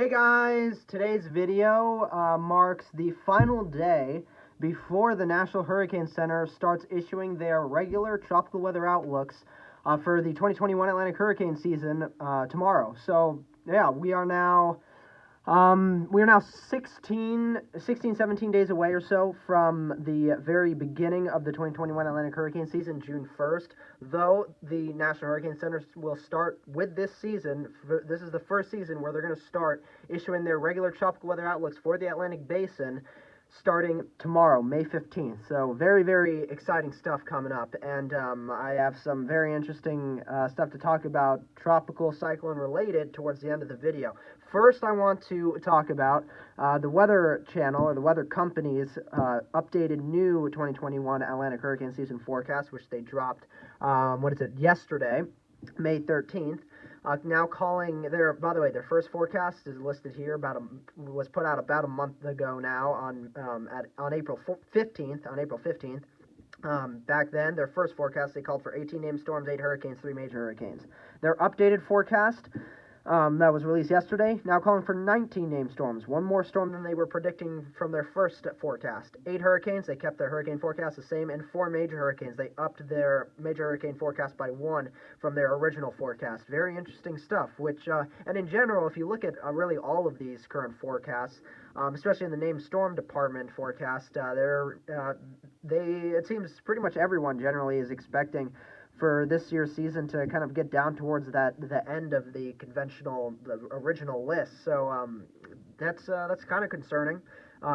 Hey guys, today's video marks the final day before the National Hurricane Center starts issuing their regular tropical weather outlooks for the 2021 Atlantic hurricane season tomorrow. So yeah, we are now 17 days away or so from the very beginning of the 2021 Atlantic hurricane season, June 1st. Though the National Hurricane Center will start with this season, this is the first season where they're going to start issuing their regular tropical weather outlooks for the Atlantic Basin starting tomorrow, May 15th. So very, very exciting stuff coming up. And I have some very interesting stuff to talk about, tropical cyclone related, towards the end of the video. First, I want to talk about the Weather Channel, or the Weather Company's updated new 2021 Atlantic hurricane season forecast, which they dropped, yesterday, May 13th. Now calling by the way, their first forecast is listed here. Was put out about a month ago now on April 15th. Back then, their first forecast, they called for 18 named storms, 8 hurricanes, 3 major hurricanes. Their updated forecast that was released yesterday, now calling for 19 named storms, one more storm than they were predicting from their first forecast. 8 hurricanes, they kept their hurricane forecast the same, and 4 major hurricanes. They upped their major hurricane forecast by 1 from their original forecast. Very interesting stuff, and in general, if you look at really all of these current forecasts, especially in the named storm department forecast, it seems pretty much everyone generally is expecting for this year's season to kind of get down towards the end of the original list. So that's kind of concerning,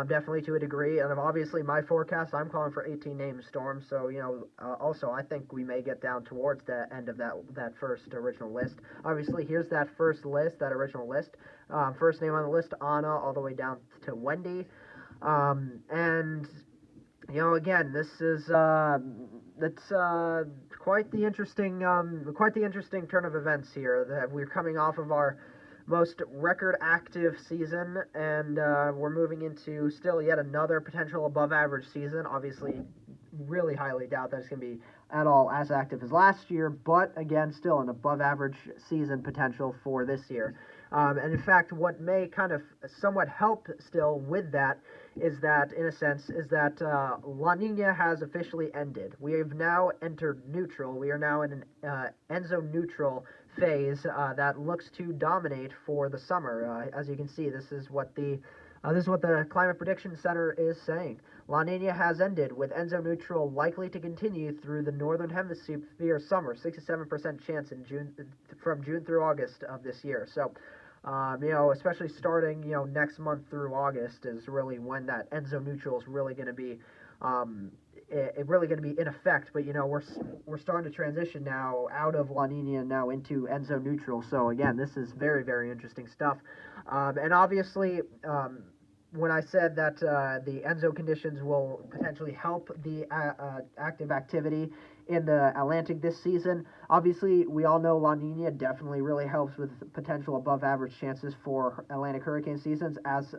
definitely to a degree. And obviously, my forecast, I'm calling for 18 named storms. So also I think we may get down towards the end of that first original list. Obviously, here's that first list, that original list. First name on the list, Anna, all the way down to Wendy, and again, this is that's quite the interesting turn of events here. That we're coming off of our most record active season, and we're moving into still yet another potential above average season. Obviously, really highly doubt that it's going to be at all as active as last year, but again, still an above average season potential for this year. And in fact, what may kind of somewhat help still with that is that, in a sense, La Nina has officially ended. We have now entered neutral. We are now in an Enzo neutral phase that looks to dominate for the summer. As you can see, this is what the Climate Prediction Center is saying. La Nina has ended, with Enzo neutral likely to continue through the northern hemisphere summer. 67% chance from June through August of this year. So, especially starting next month through August is really when that Enzo neutral is really going to be in effect. But we're starting to transition now out of La Nina now into Enzo neutral. So again, this is very, very interesting stuff. And obviously, when I said that the Enzo conditions will potentially help the active activity in the Atlantic this season, obviously we all know La Nina definitely really helps with potential above average chances for Atlantic hurricane seasons, as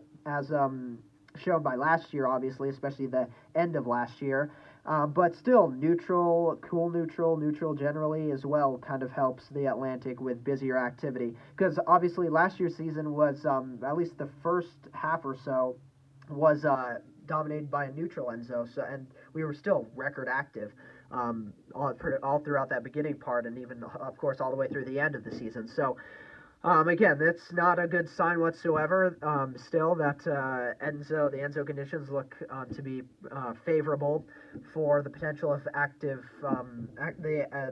shown by last year, obviously, especially the end of last year. But still, neutral, cool neutral generally as well kind of helps the Atlantic with busier activity. Because obviously last year's season was, at least the first half or so, was dominated by a neutral Enzo, and we were still record active all throughout that beginning part, and even, of course, all the way through the end of the season. So, again, that's not a good sign whatsoever. Still, that the Enzo conditions look to be favorable for the potential of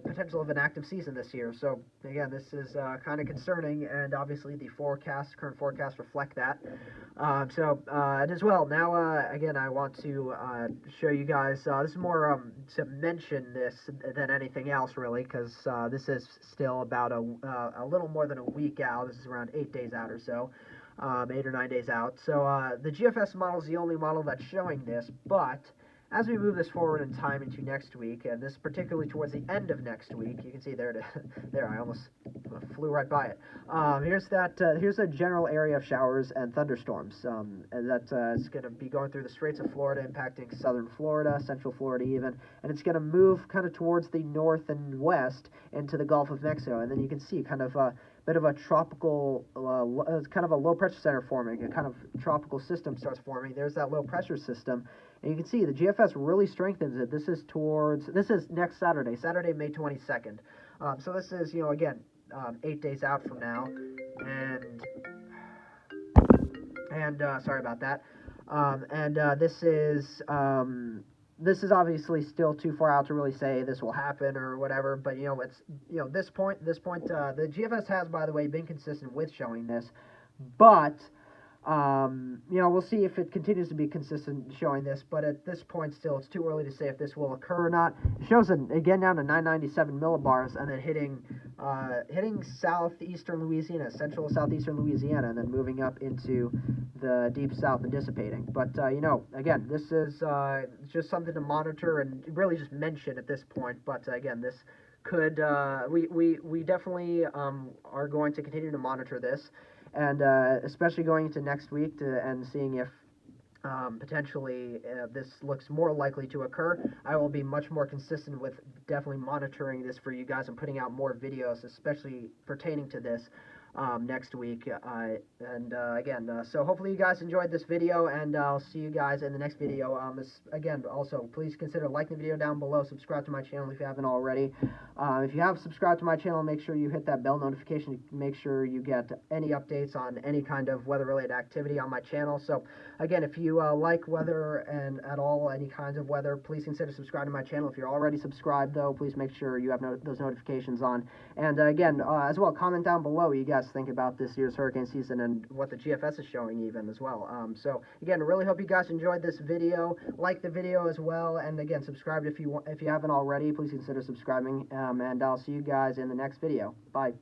potential of an active season this year. So again, this is kind of concerning, and obviously the current forecasts reflect that. And as well, now again, I want to show you guys. This is more to mention this than anything else, really, because this is still about a little more than a week out. This is around 8 days out or so, 8 or 9 days out. So the GFS model is the only model that's showing this, but as we move this forward in time into next week, and this particularly towards the end of next week, you can see there, I almost flew right by it. Here's a general area of showers and thunderstorms, and that is going to be going through the Straits of Florida, impacting southern Florida, central Florida even, and it's going to move kind of towards the north and west into the Gulf of Mexico, and then you can see kind of bit of a tropical, kind of a low pressure center forming, a kind of tropical system starts forming. There's that low pressure system, and you can see the GFS really strengthens it. This is next Saturday, May 22nd. So this is, again, 8 days out from now, and sorry about that. This is obviously still too far out to really say this will happen or whatever, but it's this point the GFS has, by the way, been consistent with showing this, but we'll see if it continues to be consistent showing this, but at this point still it's too early to say if this will occur or not. It shows it again down to 997 millibars and then hitting southeastern Louisiana, central southeastern Louisiana, and then moving up into the deep south and dissipating. But again, this is just something to monitor and really just mention at this point. But again, this could we definitely are going to continue to monitor this, and especially going into next week and seeing if potentially this looks more likely to occur. I will be much more consistent with definitely monitoring this for you guys and putting out more videos, especially pertaining to this next week. So hopefully you guys enjoyed this video, and I'll see you guys in the next video. Again, also, please consider liking the video down below, subscribe to my channel if you haven't already. If you have subscribed to my channel, make sure you hit that bell notification to make sure you get any updates on any kind of weather-related activity on my channel. So, again, if you like weather and at all, any kinds of weather, please consider subscribing to my channel. If you're already subscribed, though, please make sure you have those notifications on. And again, as well, comment down below what you guys think about this year's hurricane season and what the GFS is showing even as well. So again, I really hope you guys enjoyed this video. Like the video as well, and again, subscribe if you haven't already. Please consider subscribing, and I'll see you guys in the next video. Bye.